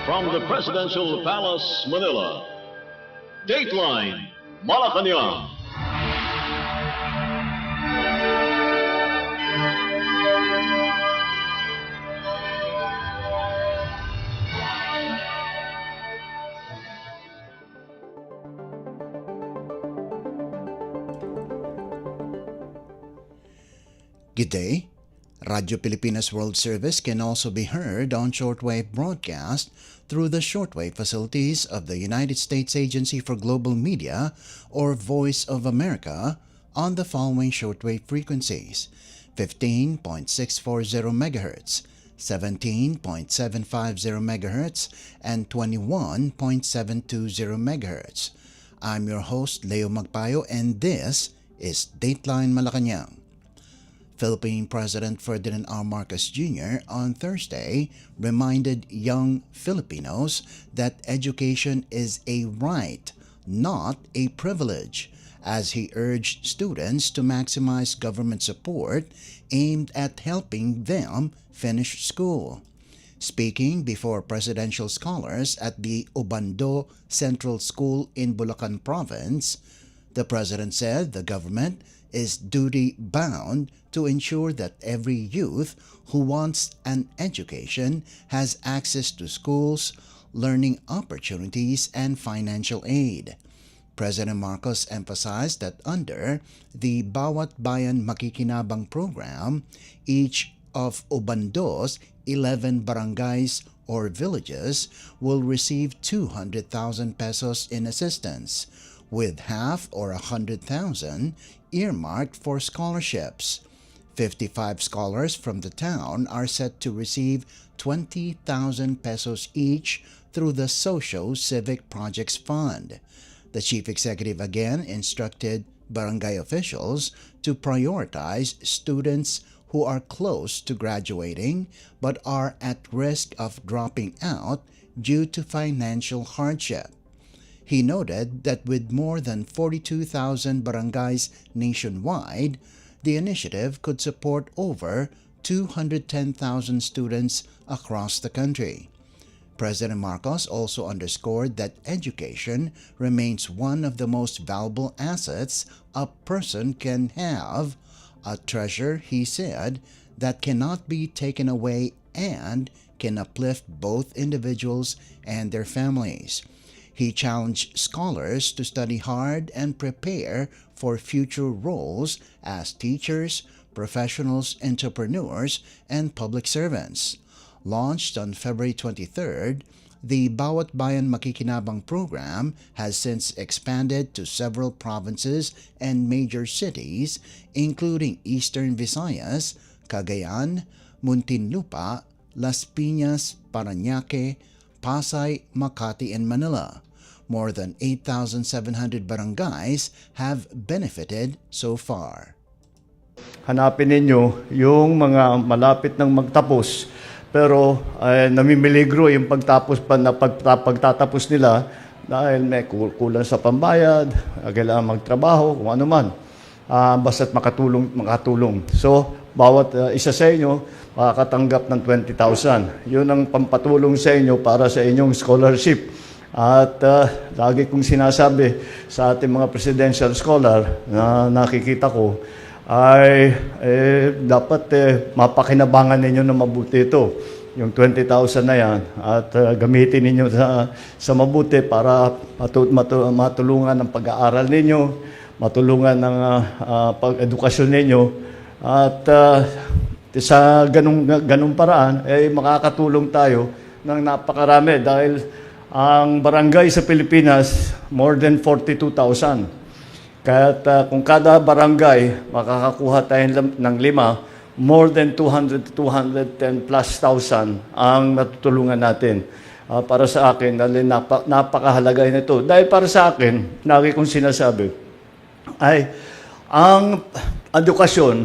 from the Presidential Palace, Manila, Dateline Malacañang. Good day. Radio Pilipinas World Service can also be heard on shortwave broadcast through the shortwave facilities of the United States Agency for Global Media or Voice of America on the following shortwave frequencies: 15.640 MHz, 17.750 MHz, and 21.720 MHz. I'm your host, Leo Magpayo, and this is Dateline Malacañang. Philippine President Ferdinand R. Marcos Jr. on Thursday reminded young Filipinos that education is a right, not a privilege, as he urged students to maximize government support aimed at helping them finish school. Speaking before presidential scholars at the Obando Central School in Bulacan Province, the president said the government is duty-bound to ensure that every youth who wants an education has access to schools, learning opportunities, and financial aid. President Marcos emphasized that under the Bawat Bayan Makikinabang program, each of Obando's 11 barangays or villages will receive 200,000 pesos in assistance, with half or 100,000 earmarked for scholarships. 55 scholars from the town are set to receive 20,000 pesos each through the Socio-Civic Projects Fund. The chief executive again instructed barangay officials to prioritize students who are close to graduating but are at risk of dropping out due to financial hardship. He noted that with more than 42,000 barangays nationwide, the initiative could support over 210,000 students across the country. President Marcos also underscored that education remains one of the most valuable assets a person can have, a treasure, he said, that cannot be taken away and can uplift both individuals and their families. He challenged scholars to study hard and prepare for future roles as teachers, professionals, entrepreneurs, and public servants. Launched on February 23rd, the Bawat Bayan Makikinabang program has since expanded to several provinces and major cities, including Eastern Visayas, Cagayan, Muntinlupa, Las Piñas, Parañaque, Pasay, Makati, and Manila. More than 8,700 barangays have benefited so far. Hanapin ninyo yung mga malapit ng magtapos pero namimiligro yung pagtatapos nila dahil may kulang sa pambayad, kailangan magtrabaho, kung ano man. Basta't makatulong. So, bawat isa sa inyo makakatanggap ng 20,000. Yun ang pampatulong sa inyo para sa inyong scholarship. At lagi kong sinasabi sa ating mga presidential scholar na nakikita ko ay dapat mapakinabangan ninyo na mabuti ito. Yung 20,000 na yan at gamitin ninyo sa mabuti para matulungan ng pag-aaral ninyo, matulungan ng pag-edukasyon ninyo at sa ganung paraan ay makakatulong tayo ng napakarami dahil ang barangay sa Pilipinas, more than 42,000. Kaya kung kada barangay makakakuha tayo ng 5, more than 200 to 210 plus thousand ang natutulungan natin. Para sa akin, napakahalaga nito. Dahil para sa akin, lagi kong sinasabi, ay ang edukasyon,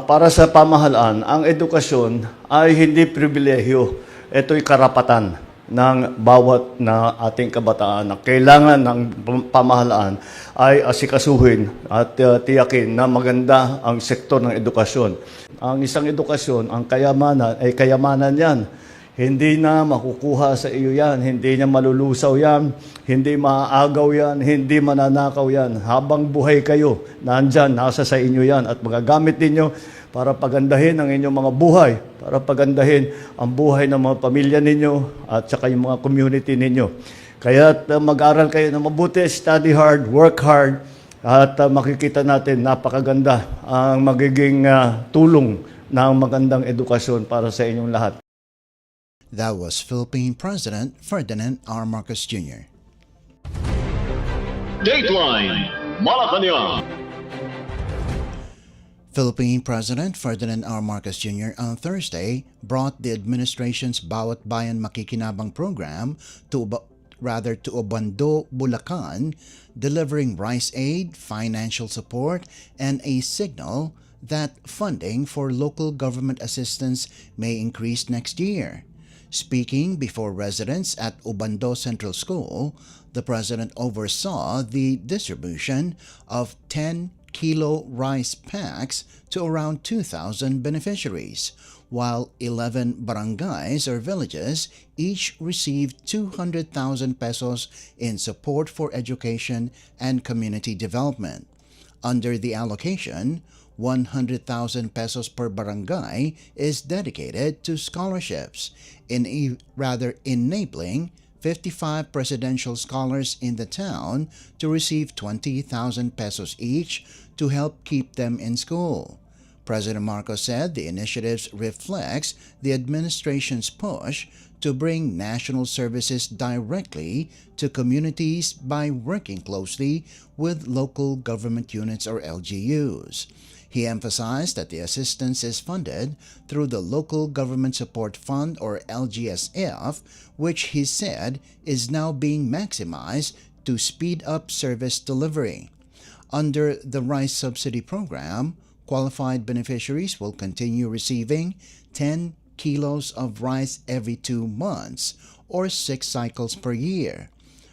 para sa pamahalaan, ang edukasyon ay hindi pribilehyo. Ito'y karapatan ng bawat na ating kabataan na kailangan ng pamahalaan ay asikasuhin at tiyakin na maganda ang sektor ng edukasyon. Ang isang edukasyon, ang kayamanan ay kayamanan yan. Hindi na makukuha sa iyo yan, hindi niya malulusaw yan, hindi maaagaw yan, hindi mananakaw yan. Habang buhay kayo, nandyan, nasa sa inyo yan at magagamit ninyo para pagandahin ang inyong mga buhay, para pagandahin ang buhay ng mga pamilya ninyo at saka yung mga community ninyo. Kaya mag-aral kayo na mabuti, study hard, work hard, at makikita natin napakaganda ang magiging tulong ng magandang edukasyon para sa inyong lahat. That was Philippine President Ferdinand R. Marcos Jr. Dateline Malacañang. Philippine President Ferdinand R. Marcos Jr. on Thursday brought the administration's Bawat Bayan Makikinabang program to Obando, Bulacan, delivering rice aid, financial support, and a signal that funding for local government assistance may increase next year. Speaking before residents at Obando Central School, the president oversaw the distribution of 10-kilo rice packs to around 2,000 beneficiaries, while 11 barangays or villages each received 200,000 pesos in support for education and community development. Under the allocation, 100,000 pesos per barangay is dedicated to scholarships, enabling 55 presidential scholars in the town to receive 20,000 pesos each to help keep them in school. President Marcos said the initiatives reflects the administration's push to bring national services directly to communities by working closely with local government units or LGUs. He emphasized that the assistance is funded through the Local Government Support Fund or LGSF, which he said is now being maximized to speed up service delivery. Under the rice subsidy program, qualified beneficiaries will continue receiving 10 kilos of rice every 2 months or 6 cycles per year.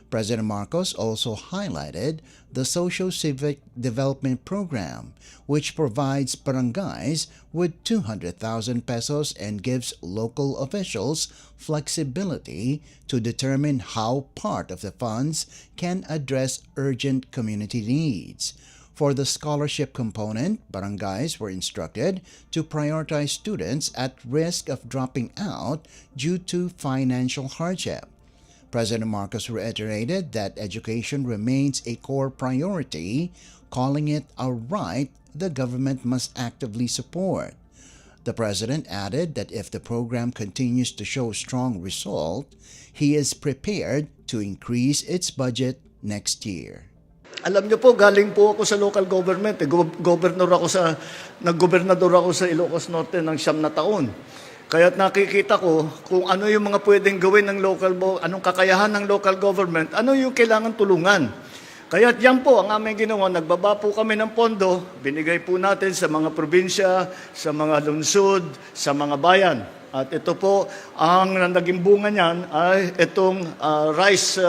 President Marcos also highlighted the Socio-Civic Development Program, which provides barangays with 200,000 pesos and gives local officials flexibility to determine how part of the funds can address urgent community needs. For the scholarship component, barangays were instructed to prioritize students at risk of dropping out due to financial hardship. President Marcos reiterated that education remains a core priority, calling it a right the government must actively support. The president added that if the program continues to show strong result, he is prepared to increase its budget next year. Alam niyo po, galing po ako sa local government. Nag-gobernador ako sa Ilocos Norte ng 9 na taon. Kaya't nakikita ko kung ano yung mga pwedeng gawin ng anong kakayahan ng local government, ano yung kailangan tulungan. Kaya't yan po ang aming ginawa, nagbaba po kami ng pondo, binigay po natin sa mga probinsya, sa mga lungsod, sa mga bayan. At ito po, ang naging bunga niyan ay itong rice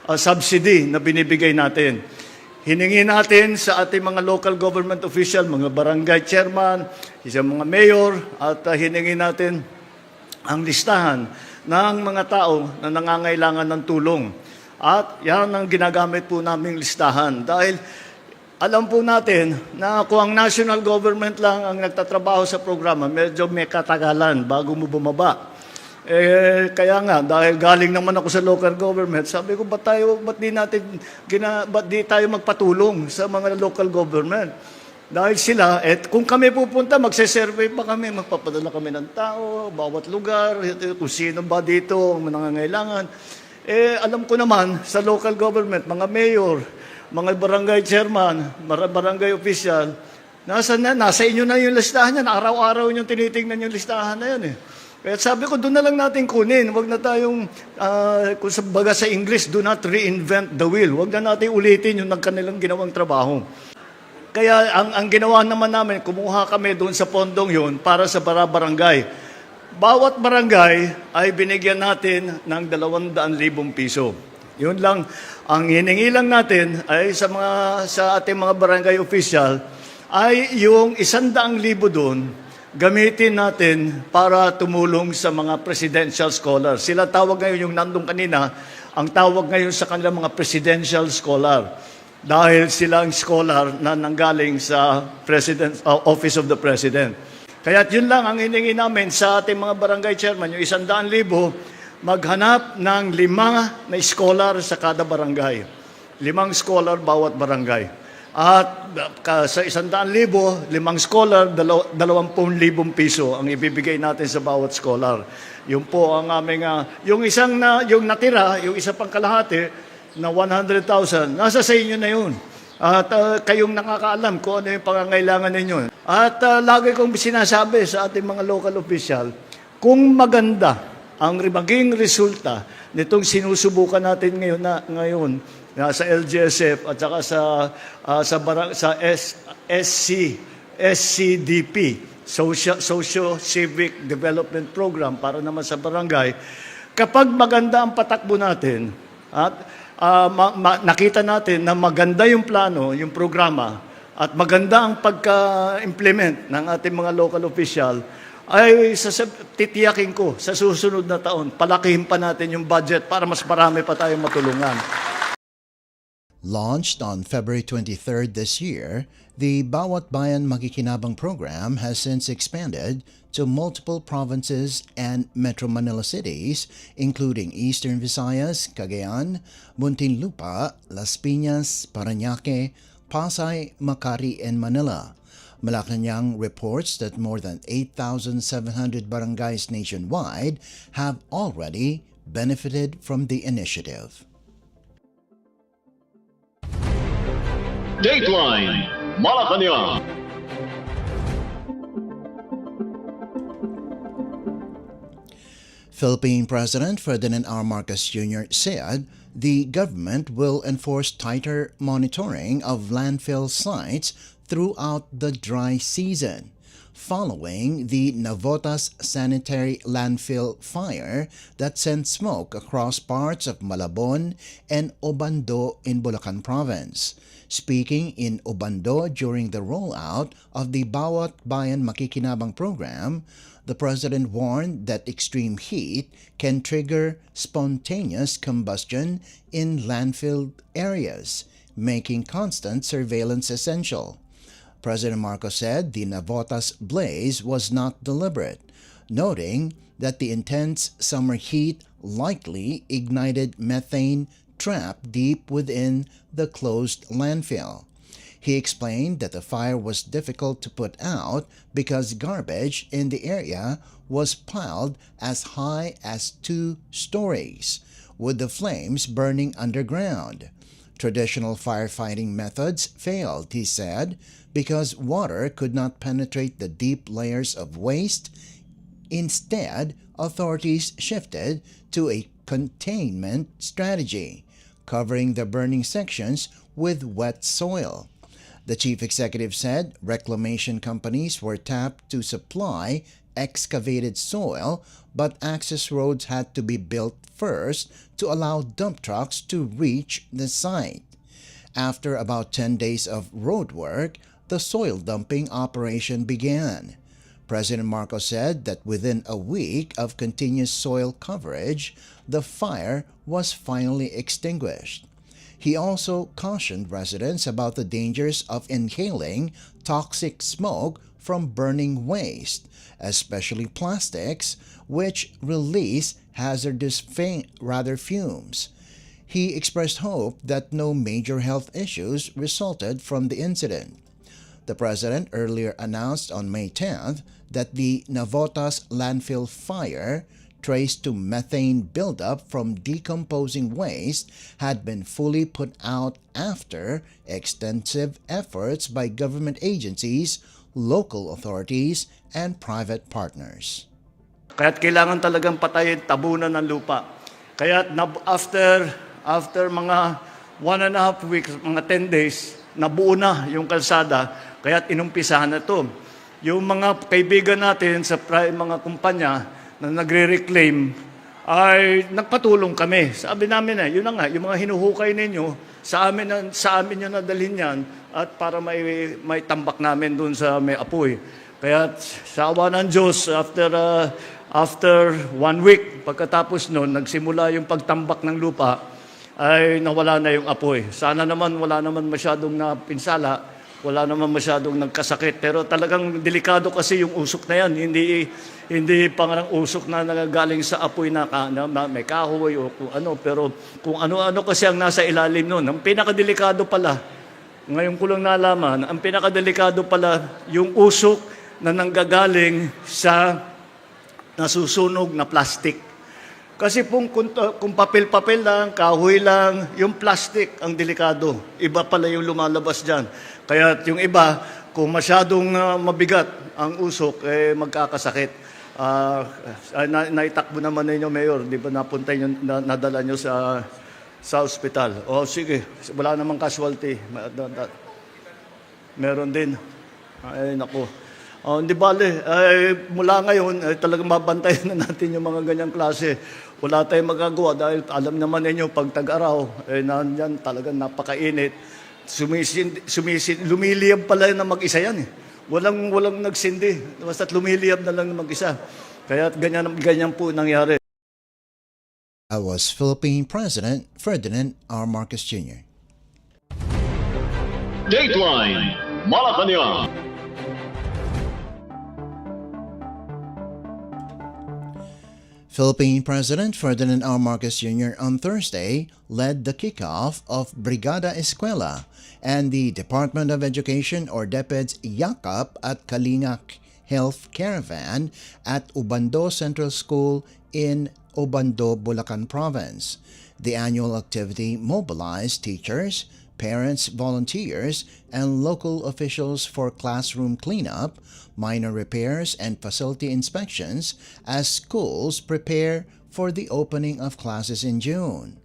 subsidy na binibigay natin. Hiningi natin sa ating mga local government official, mga barangay chairman, isang mga mayor, at hiningi natin ang listahan ng mga tao na nangangailangan ng tulong. At yan ang ginagamit po naming listahan. Dahil alam po natin na kung ang national government lang ang nagtatrabaho sa programa, medyo may katagalan bago mo bumaba. Kaya nga, dahil galing naman ako sa local government, sabi ko, ba't di tayo magpatulong sa mga local government? Dahil sila, kung kami pupunta, magse-survey pa kami, magpapadala kami ng tao, bawat lugar, kung sino ba dito ang nangangailangan. Alam ko naman, sa local government, mga mayor, mga barangay chairman, barangay official, nasa inyo na yung listahan yan. Araw-araw yung tinitingnan yung listahan na yan Kaya sabi ko, doon na lang natin kunin. Huwag na tayong, kung baga sa English, do not reinvent the wheel. Huwag na natin ulitin yung kanilang ginawang trabaho. Kaya ang ginawa naman namin, kumuha kami doon sa pondong yun para sa barangay. Bawat barangay ay binigyan natin ng 200,000 piso. Yun lang, ang hiningi lang natin ay sa ating mga barangay official ay yung 100,000 doon gamitin natin para tumulong sa mga presidential scholars. Sila tawag ngayon, yung nandun kanina, ang tawag ngayon sa kanila mga presidential scholar. Dahil sila ang scholar na nanggaling sa Office of the President. Kaya yun lang ang hiningi namin sa ating mga barangay chairman, yung 100,000, maghanap ng 5 na scholar sa kada barangay. 5 scholar bawat barangay. At sa 100,000, 5 scholar, 20,000 piso ang ibibigay natin sa bawat scholar. Yun po ang aming, yung natira, yung isa pang kalahati na 100,000, nasa sa inyo na yun. At kayong nakakaalam kung ano yung pangangailangan ninyo. At lagi kong sinasabi sa ating mga local official, kung maganda ang maging resulta nitong sinusubukan natin ngayon sa LGSF at saka sa SCDP, Socio-Civic Development Program para naman sa barangay, kapag maganda ang patakbo natin at nakita natin na maganda yung plano, yung programa, at maganda ang pagka-implement ng ating mga local official, ay titiyakin ko sa susunod na taon, palakihin pa natin yung budget para mas marami pa tayong matulungan. Launched on February 23rd this year, the Bawat Bayan Makikinabang program has since expanded to multiple provinces and Metro Manila cities, including Eastern Visayas, Cagayan, Muntinlupa, Las Piñas, Parañaque, Pasay, Makati, and Manila. Malacañang reports that more than 8,700 barangays nationwide have already benefited from the initiative. Dateline Malacañang. Philippine President Ferdinand R. Marcos Jr. said the government will enforce tighter monitoring of landfill sites throughout the dry season, following the Navotas sanitary landfill fire that sent smoke across parts of Malabon and Obando in Bulacan Province. Speaking in Obando during the rollout of the Bawat Bayan Makikinabang program, the president warned that extreme heat can trigger spontaneous combustion in landfill areas, making constant surveillance essential. President Marcos said the Navotas blaze was not deliberate, noting that the intense summer heat likely ignited methane trapped deep within the closed landfill. He explained that the fire was difficult to put out because garbage in the area was piled as high as 2 stories, with the flames burning underground. Traditional firefighting methods failed, he said, because water could not penetrate the deep layers of waste. Instead, authorities shifted to a containment strategy, covering the burning sections with wet soil. The chief executive said reclamation companies were tapped to supply excavated soil, but access roads had to be built first to allow dump trucks to reach the site. After about 10 days of road work, the soil dumping operation began. President Marcos said that within a week of continuous soil coverage, the fire was finally extinguished. He also cautioned residents about the dangers of inhaling toxic smoke from burning waste, especially plastics, which release hazardous fumes. He expressed hope that no major health issues resulted from the incident. The president earlier announced on May 10th that the Navotas landfill fire, traced to methane buildup from decomposing waste, had been fully put out after extensive efforts by government agencies, local authorities, and private partners. Kaya't kailangan talagang patayin, tabunan ng lupa. Kaya't after mga 1.5 weeks, mga 10 days, nabuo na yung kalsada, kaya't inumpisahan na ito. Yung mga kaibigan natin sa mga kumpanya na nagre-reclaim, ay nagpatulong kami. Sabi namin yun na nga, yung mga hinuhukay ninyo, sa amin nyo nadalhin yan, at para may tambak namin doon sa may apoy. Kaya sa awa ng Diyos, after 1 week, pagkatapos noon, nagsimula yung pagtambak ng lupa, ay nawala na yung apoy. Sana naman wala naman masyadong napinsala, wala naman masyadong nagkasakit. Pero talagang delikado kasi yung usok na yan. Hindi pangarang usok na nagagaling sa apoy na may kahoy o kung ano. Pero kung ano-ano kasi ang nasa ilalim noon. Ang pinakadelikado pala, ngayon ko lang nalaman, ang pinakadelikado pala yung usok na nanggagaling sa nasusunog na plastic. Kasi kung papel-papel lang, kahoy lang, yung plastic ang delikado. Iba pala yung lumalabas dyan. Kaya yung iba, kung masyadong mabigat ang usok, magkakasakit. Naitakbo naman ninyo, Mayor. Di ba napunta nyo, nadala nyo sa ospital? O sige, wala namang casualty. Meron din. Ay, naku. Hindi bale, mula ngayon, talagang mabantayan na natin yung mga ganyang klase. Wala tayong magagawa dahil alam naman ninyo, pag tag-araw, nandiyan talagang napakainit. Lumiliyab pala na mag-isa yan. Walang nagsindi. Basta't lumiliyab na lang na mag-isa. Kaya ganyan po nangyari. That was Philippine President Ferdinand R. Marcos Jr. Dateline Malacañang. Philippine President Ferdinand R. Marcos Jr. on Thursday led the kickoff of Brigada Eskwela and the Department of Education or DepEd's yakap at Kalinga Health Caravan at Ubando Central School in Obando, Bulacan Province. The annual activity mobilized teachers, parents, volunteers, and local officials for classroom cleanup, minor repairs, and facility inspections as schools prepare for the opening of classes in June.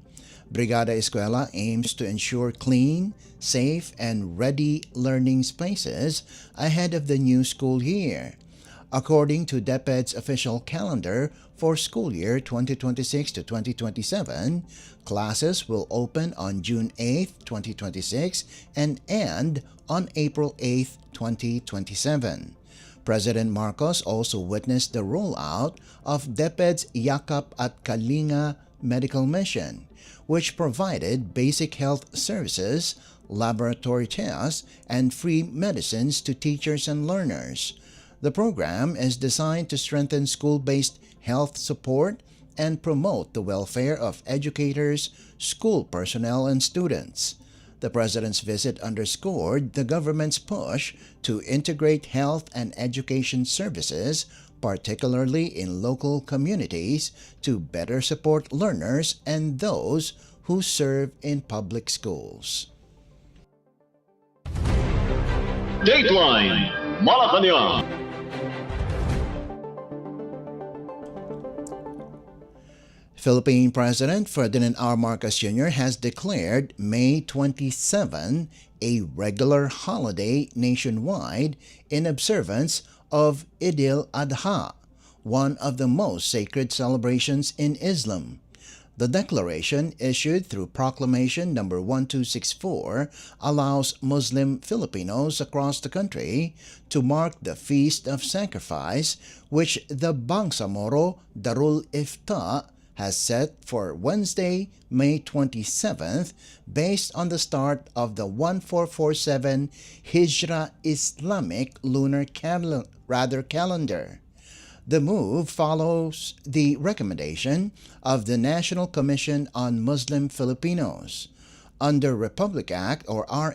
Brigada Eskwela aims to ensure clean, safe, and ready learning spaces ahead of the new school year. According to DepEd's official calendar for school year 2026 to 2027, classes will open on June 8, 2026 and end on April 8, 2027. President Marcos also witnessed the rollout of DepEd's Yakap at Kalinga Medical Mission, which provided basic health services, laboratory tests, and free medicines to teachers and learners. The program is designed to strengthen school-based health support and promote the welfare of educators, school personnel, and students. The President's visit underscored the government's push to integrate health and education services, particularly in local communities, to better support learners and those who serve in public schools. Dateline Malacañang. Philippine President Ferdinand R. Marcos Jr. has declared May 27 a regular holiday nationwide in observance of Eid al-Adha, one of the most sacred celebrations in Islam. The declaration, issued through Proclamation No. 1264, allows Muslim Filipinos across the country to mark the Feast of Sacrifice, which the Bangsamoro Darul Ifta has set for Wednesday, May 27th, based on the start of the 1447 Hijra Islamic lunar calendar. The move follows the recommendation of the National Commission on Muslim Filipinos. Under Republic Act or RA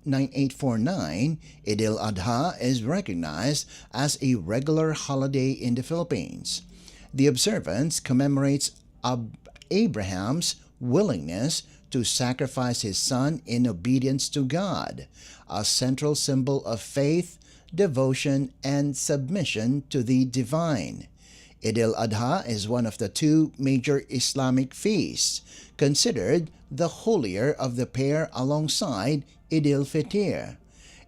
9849, Eid al-Adha is recognized as a regular holiday in the Philippines. The observance commemorates Abraham's willingness to sacrifice his son in obedience to God, a central symbol of faith, devotion, and submission to the divine. Eid al-Adha is one of the two major Islamic feasts, considered the holier of the pair alongside Eid al-Fitr.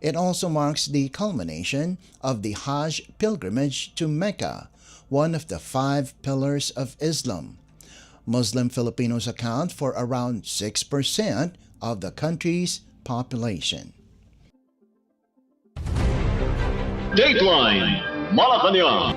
It also marks the culmination of the Hajj pilgrimage to Mecca, one of the 5 pillars of Islam. Muslim Filipinos account for around 6% of the country's population. Dateline Malacañang.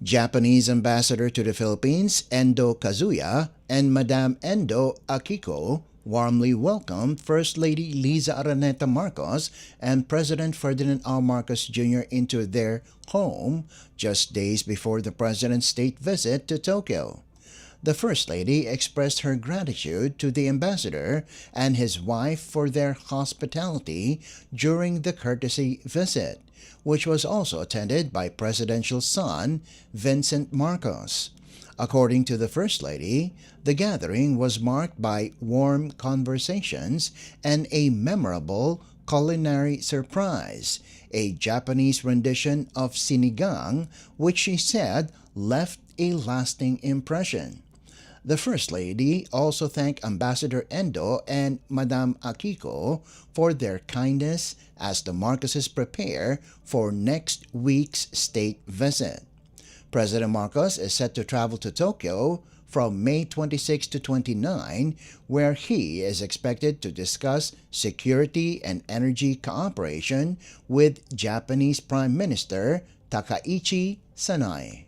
Japanese Ambassador to the Philippines, Endo Kazuya, and Madame Endo Akiko warmly welcomed First Lady Liza Araneta Marcos and President Ferdinand R. Marcos Jr. into their home just days before the President's state visit to Tokyo. The First Lady expressed her gratitude to the ambassador and his wife for their hospitality during the courtesy visit, which was also attended by presidential son Vincent Marcos. According to the First Lady, the gathering was marked by warm conversations and a memorable culinary surprise, a Japanese rendition of sinigang, which she said left a lasting impression. The First Lady also thanked Ambassador Endo and Madame Akiko for their kindness as the Marcoses prepare for next week's state visit. President Marcos is set to travel to Tokyo from May 26 to 29, where he is expected to discuss security and energy cooperation with Japanese Prime Minister Takaichi Sanai.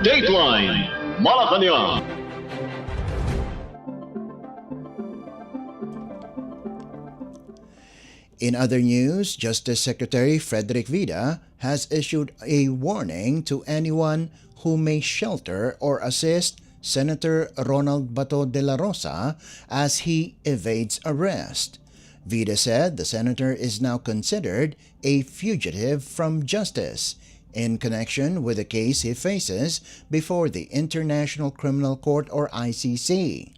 Dateline Malacañang. In other news, Justice Secretary Frederick Vida has issued a warning to anyone who may shelter or assist Senator Ronald Bato de la Rosa as he evades arrest. Vida said the senator is now considered a fugitive from justice in connection with the case he faces before the International Criminal Court or ICC.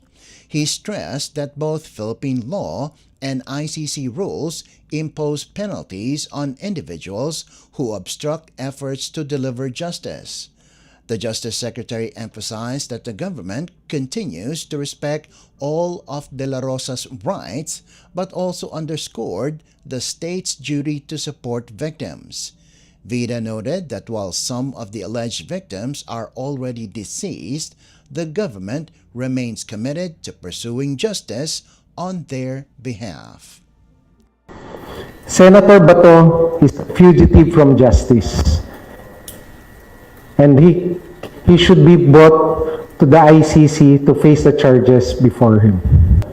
He stressed that both Philippine law and ICC rules impose penalties on individuals who obstruct efforts to deliver justice. The Justice Secretary emphasized that the government continues to respect all of De La Rosa's rights, but also underscored the state's duty to support victims. Vida noted that while some of the alleged victims are already deceased, the government remains committed to pursuing justice on their behalf. Senator Bato is a fugitive from justice, and he should be brought to the ICC to face the charges before him.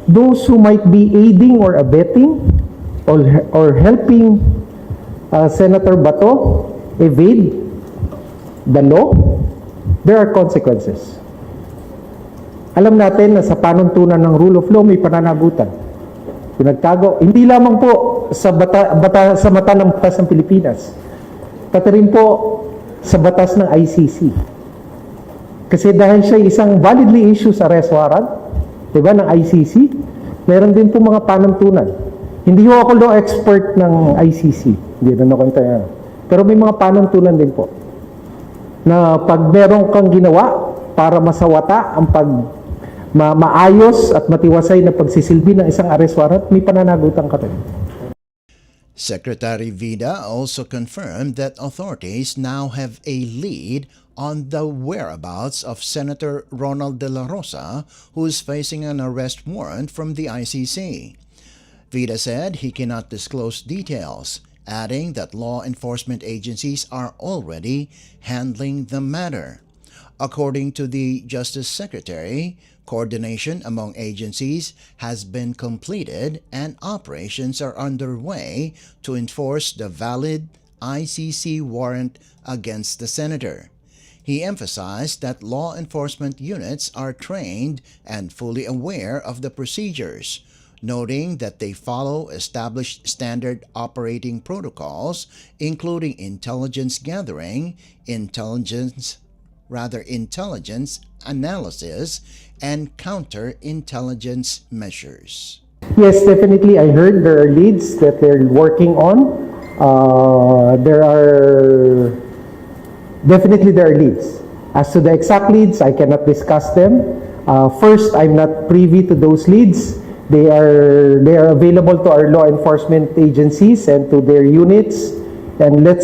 Those who might be aiding or abetting or helping Senator Bato evade the law, there are consequences. Alam natin na sa panuntunan ng rule of law may pananagutan. Pinagtago, hindi lamang po sa sa mata ng batas ng Pilipinas, pati rin po sa batas ng ICC. Kasi dahil siya isang validly issued arrest warrant, diba, ng ICC, meron din po mga panuntunan. Hindi ho ako law expert ng ICC. Hindi na ako tayo. Pero may mga panuntunan din po na pag meron kang ginawa para masawata ang maayos at matiwasay na pagsisilbi ng isang arrest warrant, may pananagutan ka rin. Secretary Vida also confirmed that authorities now have a lead on the whereabouts of Senator Ronald de la Rosa, who is facing an arrest warrant from the ICC. Vida said he cannot disclose details, adding that law enforcement agencies are already handling the matter. According to the Justice Secretary, coordination among agencies has been completed and operations are underway to enforce the valid ICC warrant against the senator. He emphasized that law enforcement units are trained and fully aware of the procedures, noting that they follow established standard operating protocols, including intelligence gathering, intelligence analysis, and counterintelligence measures. Yes, definitely. I heard there are leads that they're working on. There are leads. As to the exact leads, I cannot discuss them. First, I'm not privy to those leads. They are available to our law enforcement agencies and to their units, and let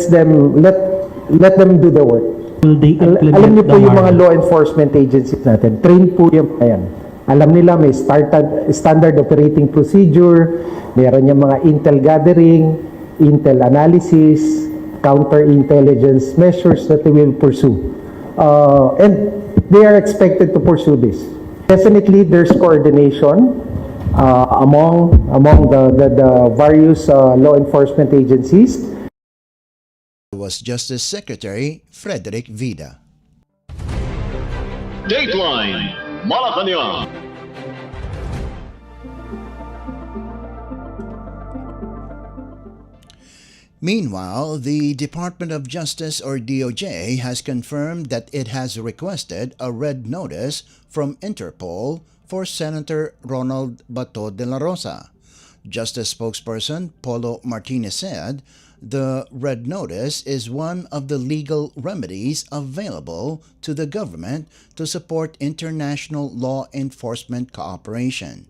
let them do the work. Will they implement Alam niyo po the yung mga MARA? law enforcement agencies natin, train po yung yan. Alam nila may standard operating procedure, meron yung mga intel gathering, intel analysis, counterintelligence measures that they will pursue. And they are expected to pursue this. Definitely, there's coordination among the various law enforcement agencies. Was Justice Secretary Frederick Vida. Dateline Malacañang. Meanwhile, the Department of Justice or DOJ has confirmed that it has requested a red notice from Interpol for Senator Ronald Bato de la Rosa. Justice spokesperson Polo Martinez said the red notice is one of the legal remedies available to the government to support international law enforcement cooperation.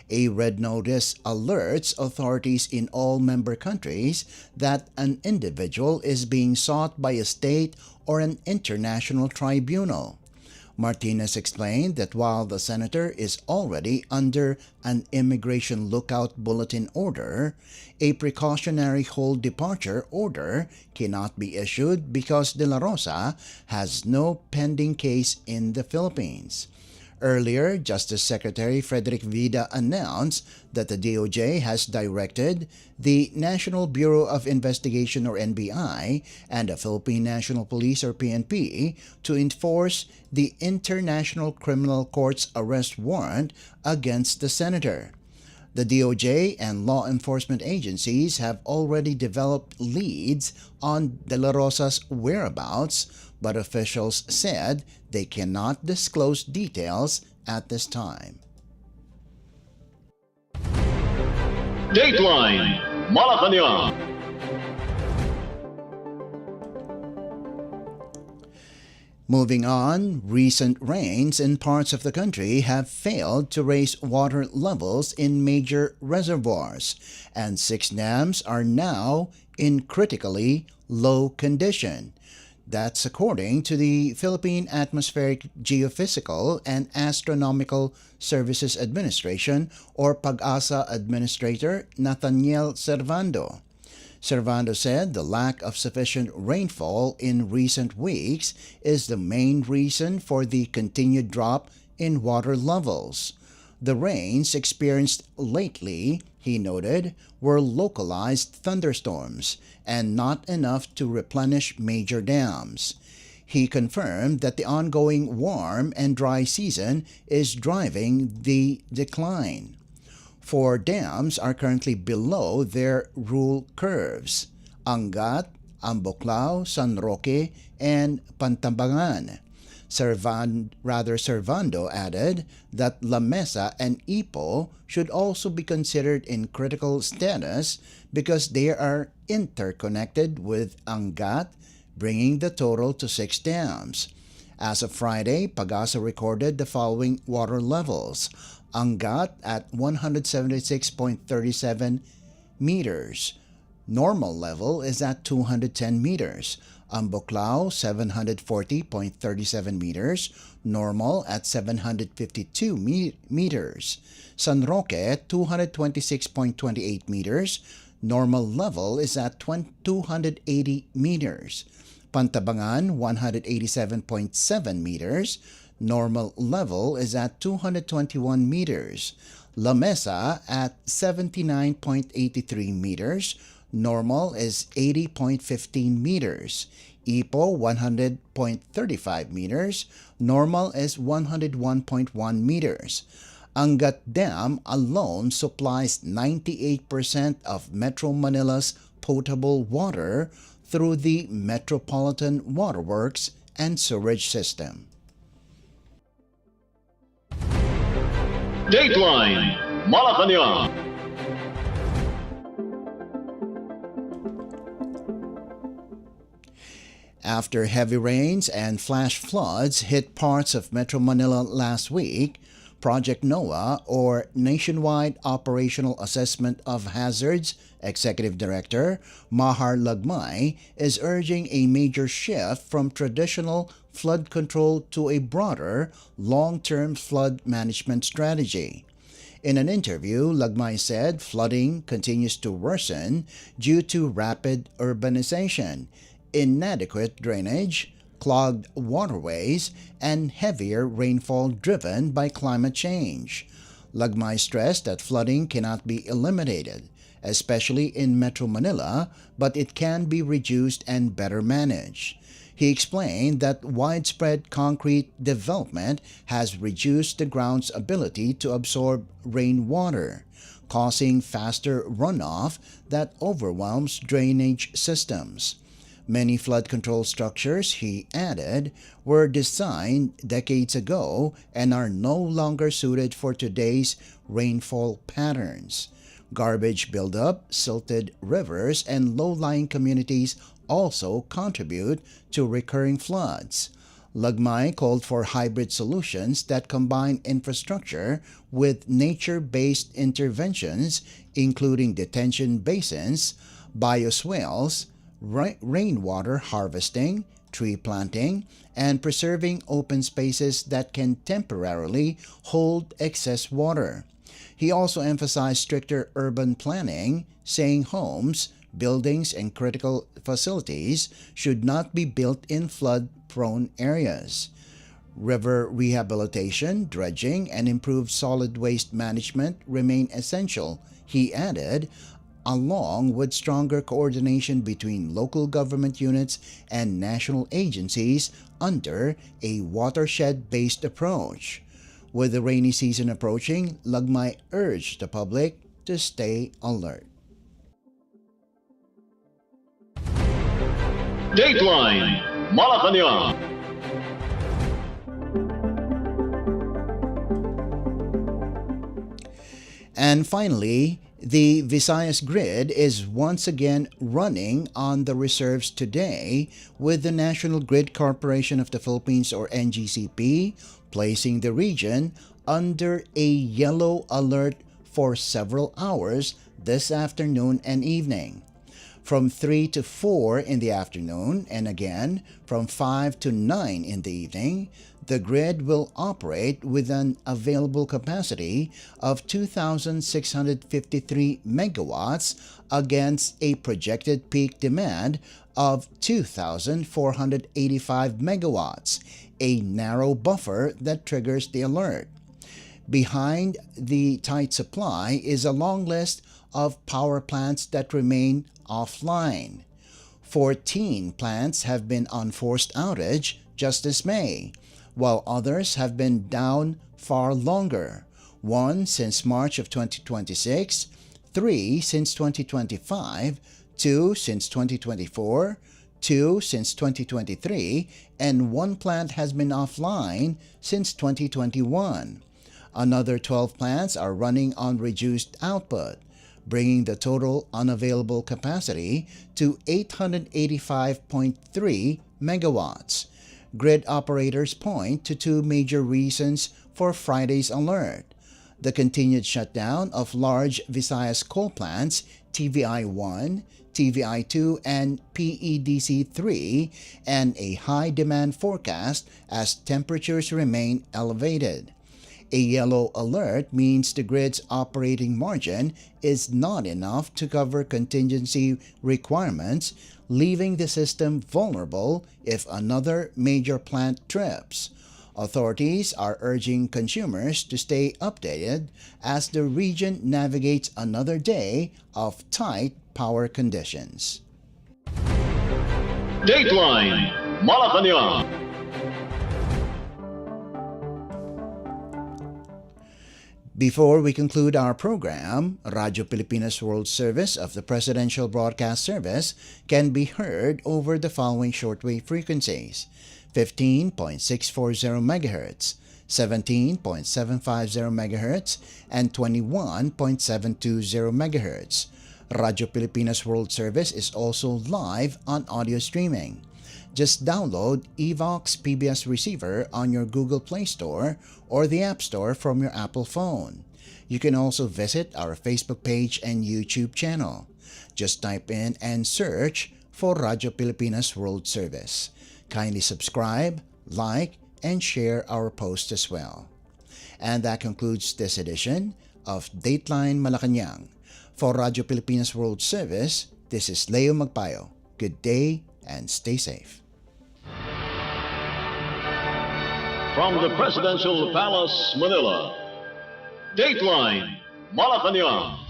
A red notice alerts authorities in all member countries that an individual is being sought by a state or an international tribunal. Martinez explained that while the senator is already under an immigration lookout bulletin order, a precautionary hold departure order cannot be issued because De La Rosa has no pending case in the Philippines. Earlier, Justice Secretary Frederick Vida announced that the DOJ has directed the National Bureau of Investigation or NBI and the Philippine National Police or PNP to enforce the International Criminal Court's arrest warrant against the senator. The DOJ and law enforcement agencies have already developed leads on De La Rosa's whereabouts, but officials said they cannot disclose details at this time. Dateline Malacañang. Moving on, recent rains in parts of the country have failed to raise water levels in major reservoirs, and 6 dams are now in critically low condition. That's according to the Philippine Atmospheric Geophysical and Astronomical Services Administration or PAGASA Administrator Nathaniel Servando. Servando said the lack of sufficient rainfall in recent weeks is the main reason for the continued drop in water levels. The rains experienced lately, he noted, were localized thunderstorms and not enough to replenish major dams. He confirmed that the ongoing warm and dry season is driving the decline. 4 dams are currently below their rule curves: Angat, Ambuclao, San Roque, and Pantambangan. Servando added that La Mesa and Ipo should also be considered in critical status because they are interconnected with Angat, bringing the total to 6 dams. As of Friday, PAGASA recorded the following water levels: Angat at 176.37 meters. Normal level is at 210 meters. Ambuclao 740.37 meters. Normal at 752 meters. San Roque 226.28 meters. Normal level is at 280 meters. Pantabangan 187.7 meters. Normal level is at 221 meters. La Mesa at 79.83 meters. Normal is 80.15 meters. Ipo 100.35 meters. Normal is 101.1 meters. Angat Dam alone supplies 98% of Metro Manila's potable water through the Metropolitan Waterworks and Sewerage System. Dateline Malacañang. After heavy rains and flash floods hit parts of Metro Manila last week, Project NOAA, or Nationwide Operational Assessment of Hazards, Executive Director Mahar Lagmay is urging a major shift from traditional flood control to a broader, long-term flood management strategy. In an interview, Lagmay said flooding continues to worsen due to rapid urbanization, inadequate drainage, clogged waterways, and heavier rainfall driven by climate change. Lagmay stressed that flooding cannot be eliminated, especially in Metro Manila, but it can be reduced and better managed. He explained that widespread concrete development has reduced the ground's ability to absorb rainwater, causing faster runoff that overwhelms drainage systems. Many flood control structures, he added, were designed decades ago and are no longer suited for today's rainfall patterns. Garbage buildup, silted rivers, and low-lying communities also contribute to recurring floods. Lagmay called for hybrid solutions that combine infrastructure with nature-based interventions, including detention basins, bioswales, rainwater harvesting, tree planting, and preserving open spaces that can temporarily hold excess water. He also emphasized stricter urban planning, saying homes, buildings, and critical facilities should not be built in flood-prone areas. River rehabilitation, dredging, and improved solid waste management remain essential, he added, along with stronger coordination between local government units and national agencies under a watershed-based approach. With the rainy season approaching, Lagmay urged the public to stay alert. Dateline Malacañang. And finally, the Visayas grid is once again running on the reserves today, with the National Grid Corporation of the Philippines, or NGCP, placing the region under a yellow alert for several hours this afternoon and evening. From 3 to 4 in the afternoon and again from 5 to 9 in the evening, the grid will operate with an available capacity of 2,653 megawatts against a projected peak demand of 2,485 megawatts, a narrow buffer that triggers the alert. Behind the tight supply is a long list of power plants that remain offline. 14 plants have been on forced outage just this May, while others have been down far longer, 1 since March of 2026, 3 since 2025, 2 since 2024, 2 since 2023, and 1 plant has been offline since 2021. Another 12 plants are running on reduced output, bringing the total unavailable capacity to 885.3 megawatts. Grid operators point to 2 major reasons for Friday's alert: the continued shutdown of large Visayas coal plants TVI-1, TVI-2, and PEDC-3, and a high demand forecast as temperatures remain elevated. A yellow alert means the grid's operating margin is not enough to cover contingency requirements, leaving the system vulnerable if another major plant trips. Authorities are urging consumers to stay updated as the region navigates another day of tight power conditions. Dateline Malacañang. Before we conclude our program, Radyo Pilipinas World Service of the Presidential Broadcast Service can be heard over the following shortwave frequencies: 15.640 MHz, 17.750 MHz, and 21.720 MHz. Radyo Pilipinas World Service is also live on audio streaming. Just download Evox PBS Receiver on your Google Play Store or the App Store from your Apple phone. You can also visit our Facebook page and YouTube channel. Just type in and search for Radyo Pilipinas World Service. Kindly subscribe, like, and share our post as well. And that concludes this edition of Dateline Malacañang. For Radyo Pilipinas World Service, this is Leo Magpayo. Good day and stay safe. From the Presidential Palace, Manila, Dateline Malacañang.